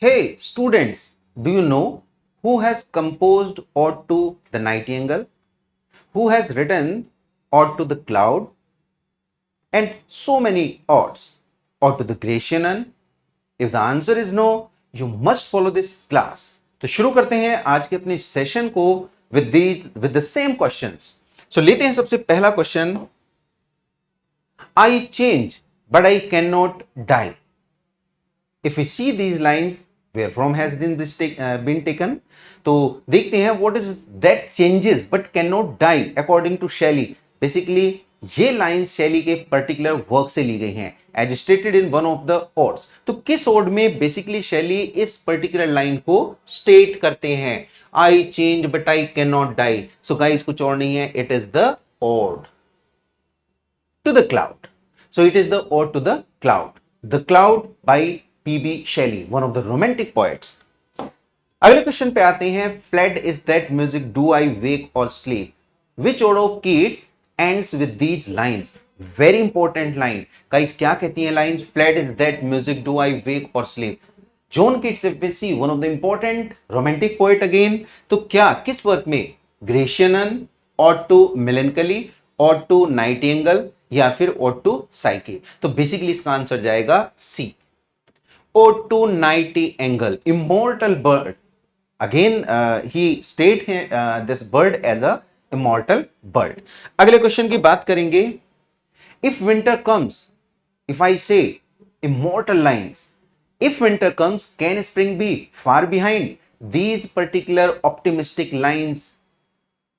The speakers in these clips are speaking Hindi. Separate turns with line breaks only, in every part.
Hey students, do you know who has composed Ode to the Nightingale? Who has written Ode to the Cloud? And so many odes. Ode to the Grecian Nun? If the answer is no, you must follow this class. तो शुरू करते हैं आज के अपने सेशन को with the same questions. So लेते हैं सबसे पहला question. I change, but I cannot die. If we see these lines, where from has been taken, तो देखते हैं what is that changes but cannot die according to Shelley. Basically ये लाइंस शैली के पर्टिकुलर वर्क से ली गई हैं as stated in one of the odes. तो किस ओड में बेसिकली शैली इस पर्टिकुलर लाइन को स्टेट करते हैं? I change but I can not die. So guys कुछ और नहीं है, it is the ode to the cloud. So it is the ode to the cloud. The cloud by PB Shelley, one of the romantic poets. अगले क्वेश्चन पे आते हैं. Flood is that music do I wake और sleep. Which ode of kids ends with these lines? Very important line. Guys, क्या कहती हैं lines? Fled is that music do I wake or sleep. John Keats, if we see, one of the important romantic poet again. तो क्या किस वर्क में? Grecian Nun, Ode to Melancholy, Ode to Nightingale या फिर Ode to Psyche. तो बेसिकली इसका आंसर जाएगा C. Ode to Nightingale, immortal bird. Again, he stated this bird as a immortal bird. अगले क्वेश्चन की बात करेंगे. If winter comes, if I say immortal lines, if winter comes, can spring be far behind? These particular optimistic lines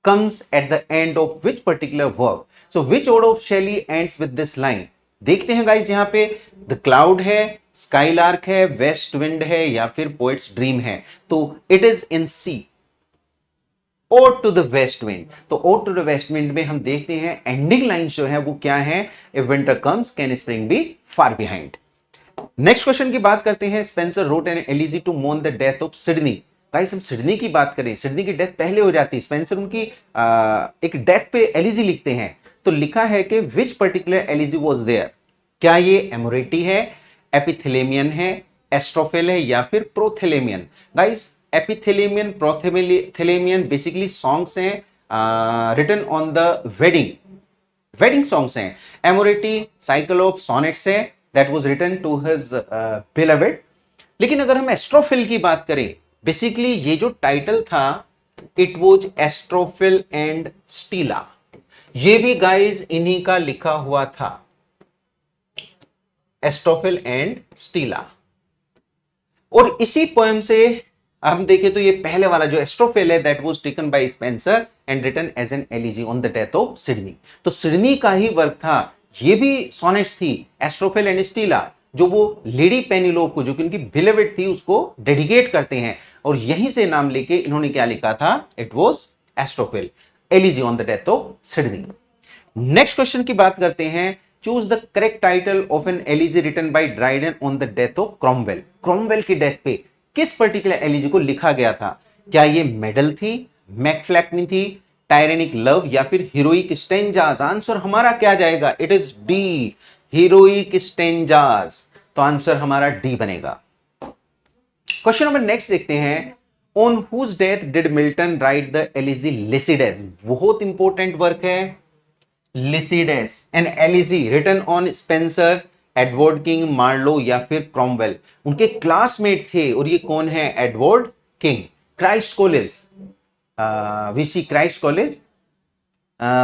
comes at the end of which particular work? So which ode of Shelley ends with this line? देखते हैं गाइस, यहां पे द क्लाउड है, स्काईलार्क है, वेस्ट विंड है या फिर पोएट्स ड्रीम है. तो it is in C, ode to the west wind. तो ode to the west wind में हम देखते हैं एंडिंग लाइन जो है वो क्या है? If winter comes can spring be far behind. Next question की बात करते हैं. Spenser wrote an elegy to mourn the death of Sidney. Guys हम सिडनी की बात करें, सिडनी की डेथ पहले हो जाती है. स्पेंसर उनकी एक डेथ पे एलिजी लिखते हैं. तो लिखा है कि which particular elegy was there. क्या ये एमोरेटी है, एपिथेलेमियन है, एस्ट्रोफिल है या फिर Prothalamion? Guys Epithalamion, Prothalamion basically songs हैं written on the wedding songs हैं. एमोरेटी साइकिल ऑफ सॉनेट्स है that was written to his beloved. लेकिन अगर हम एस्ट्रोफिल की बात करें, बेसिकली ये जो टाइटल था इट वाज एस्ट्रोफिल एंड स्टीला. ये भी गाइस इन्हीं का लिखा हुआ था, एस्ट्रोफिल एंड स्टीला. और इसी पोएम से हम देखें तो ये पहले वाला जो एस्ट्रोफिल है that was taken by Spenser and written as an elegy on the death of Sidney. तो सिडनी का ही वर्क था. ये भी सोनेट्स थी, एस्ट्रोफिल एंड स्टीला, जो वो लेडी पेनिलोप को, जो कि उनकी बिलवेड थी, उसको डेडिकेट करते हैं. और यहीं से नाम लेके इन्होंने क्या लिखा था? It was Astrophel, elegy on the death of Sidney. Next question की बात करते हैं. Choose the correct title of an elegy written by Dryden on the death of Cromwell. Cromwell की डेथ पे किस पर्टिकुलर एलिजी को लिखा गया था? क्या ये मेडल थी, मैकफ्लैकनी थी, टायरेनिक लव या फिर हीरोइक स्टेंजास? आंसर हमारा क्या जाएगा? It is D, heroic stanzas. तो आंसर हमारा डी बनेगा. क्वेश्चन नंबर नेक्स्ट देखते हैं. On whose death did Milton write the elegy Lycidas? बहुत इंपॉर्टेंट वर्क है Lycidas, an elegy written on Spenser, Edward King, Marlowe या फिर क्रॉमवेल. उनके क्लासमेट थे और ये कौन है? Edward king. Christ college, VC Christ college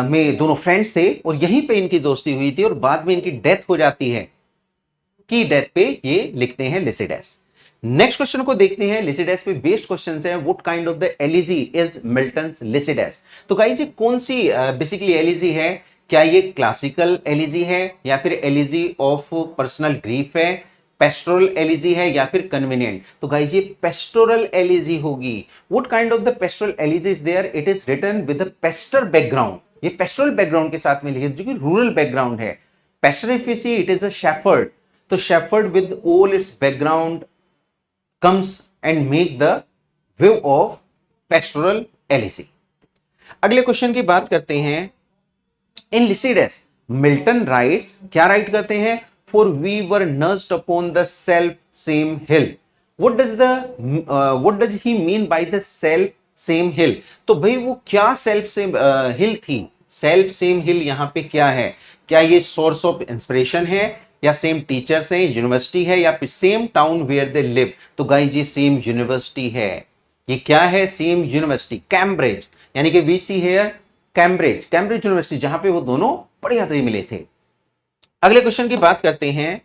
में दोनों फ्रेंड्स थे और यहीं पे इनकी दोस्ती हुई थी और बाद में इनकी डेथ हो जाती है. की डेथ पे ये लिखते हैं लिसिडेस. नेक्स्ट क्वेश्चन को देखते हैं. लिसिडेस पे बेस्ड क्वेश्चन है. What kind of the elegy is Milton's Lycidas? तो गाइस ये कौन सी बेसिकली एलिजी है? क्या ये क्लासिकल एलिजी है या फिर एलिजी ऑफ पर्सनल ग्रीफ है, पेस्टोरल एलिजी है या फिर कन्वीनियंट? तो गाइस ये पेस्टोरल एलिजी होगी. What kind of the pastoral elegy is there? It is written with a pastor background. ये पेस्टोरल बैकग्राउंड के साथ में लिखी जो कि रूरल बैकग्राउंड है. Pastor if you see it is a shepherd. तो shepherd with all its background comes and make the view of pastoral elegy. अगले क्वेश्चन की बात करते हैं. इन लिसिडेस मिल्टन राइट्स, क्या राइट करते हैं? For we were nursed upon the self same hill. What does he mean by the self same hill? तो भाई वो क्या सेल्फ सेम हिल थी? सेल्फ सेम हिल यहां पे क्या है? क्या ये सोर्स ऑफ इंस्पिरेशन है, या सेम टीचर्स हैं, यूनिवर्सिटी है, या फिर same town where they live? तो गाइज ये सेम यूनिवर्सिटी है। ये क्या है? सेम यूनिवर्सिटी, कैम्ब्रिज, यानी कि वीसी है कैम्ब्रिज, कैम्ब्रिज यूनिवर्सिटी, जहां पे वो दोनों पढ़े जाते मिले थे। अगले क्वेश्चन की बात करते हैं।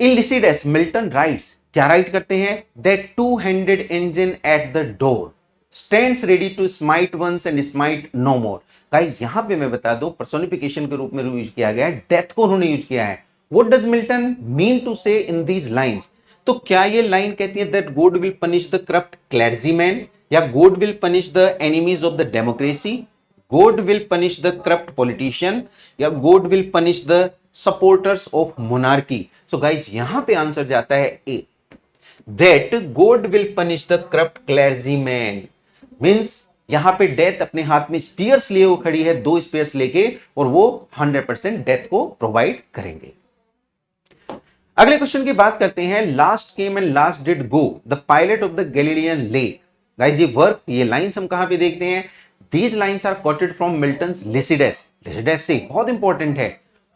इन लिसिडस मिल्टन राइट्स, क्या राइट करते हैं? That two handed engine at the door stands ready to smite once and smite no more. Guys यहां पे मैं बता दूं, पर्सोनिफिकेशन के रूप में यूज किया गया है, डेथ को उन्होंने यूज किया है। What does Milton mean to say in these lines? तो क्या ये लाइन कहती है that God will punish the corrupt clergyman, या God will punish the enemies of the democracy, God will punish the corrupt politician, या God will punish the supporters of monarchy? So guys यहां पे आंसर जाता है A, that God will punish the corrupt clergyman. Means यहां पे डेथ अपने हाथ में स्पीयर्स लिए वो खड़ी है, 2 स्पीयर्स लेके, और वो 100% डेथ को प्रोवाइड करेंगे। अगले क्वेश्चन की बात करते हैं। Last came and last did go the pilot of the Galilean lake. Guys ये वर्क, ये लाइंस हम कहां पे देखते हैं? These lines are quoted from Milton's Lycidas. Lycidas से बहुत इंपॉर्टेंट है।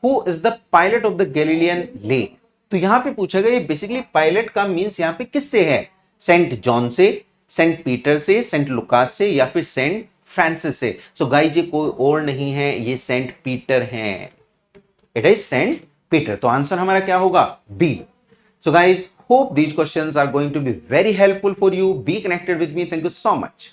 Who is the pilot of the Galilean lake? तो यहां पे पूछा गया, बेसिकली पायलट का मींस यहां पे किससे है? सेंट जॉन से, सेंट पीटर से, सेंट लुकास से, या फिर सेंट फ्रांसिस से? सो गाइस ये कोई और नहीं है, ये सेंट पीटर हैं। It is saint Peter. तो आंसर हमारा क्या होगा? B. So guys hope these questions are going to be very helpful for you. Be connected with me. Thank you so much.